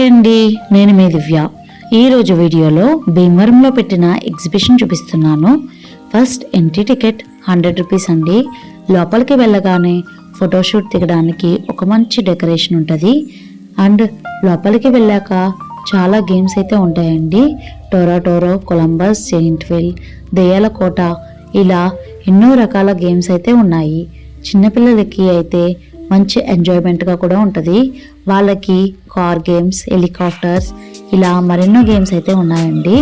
Hi అండి, నేను మీ దివ్య. ఈరోజు వీడియోలో భీమవరంలో పెట్టిన ఎగ్జిబిషన్ చూపిస్తున్నాను. ఫస్ట్ ఎంట్రీ టికెట్ 100 రూపీస్ అండి. లోపలికి వెళ్ళగానే ఫోటోషూట్ దిగడానికి ఒక మంచి డెకరేషన్ ఉంటుంది. అండ్ లోపలికి వెళ్ళాక చాలా గేమ్స్ అయితే ఉంటాయండి. టోరో, కొలంబస్, సెయింట్ విల్, దెయ్యాల కోట, ఇలా ఎన్నో రకాల గేమ్స్ అయితే ఉన్నాయి. చిన్నపిల్లలకి అయితే మంచి ఎంజాయ్మెంట్గా కూడా ఉంటుంది. వాళ్ళకి కార్ గేమ్స్, హెలికాప్టర్స్, ఇలా మరెన్నో గేమ్స్ అయితే ఉన్నాయండి.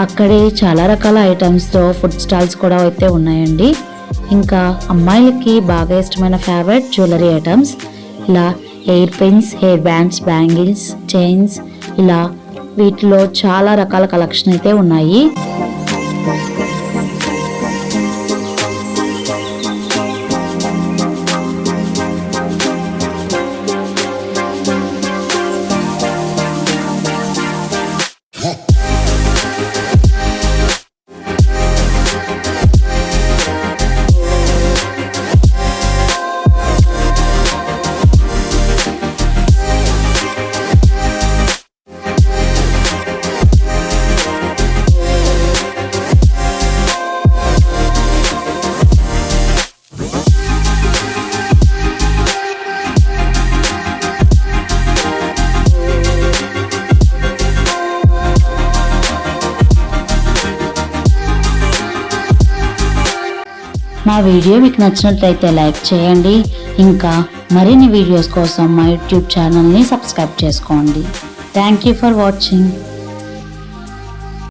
అక్కడే చాలా రకాల ఐటమ్స్తో ఫుడ్ స్టాల్స్ కూడా అయితే ఉన్నాయండి. ఇంకా అమ్మాయిలకి బాగా ఇష్టమైన ఫేవరెట్ జ్యువెలరీ ఐటమ్స్, ఇలా hair pins, hair bands, bangles, chains, ఇలా వీటిలో చాలా రకాల కలెక్షన్ అయితే ఉన్నాయి. మా వీడియో మీకు నచ్చినట్లయితే లైక్ చేయండి. ఇంకా మరిన్ని వీడియోస్ కోసం మా యూట్యూబ్ ఛానల్ని సబ్స్క్రైబ్ చేసుకోండి. Thank you for watching.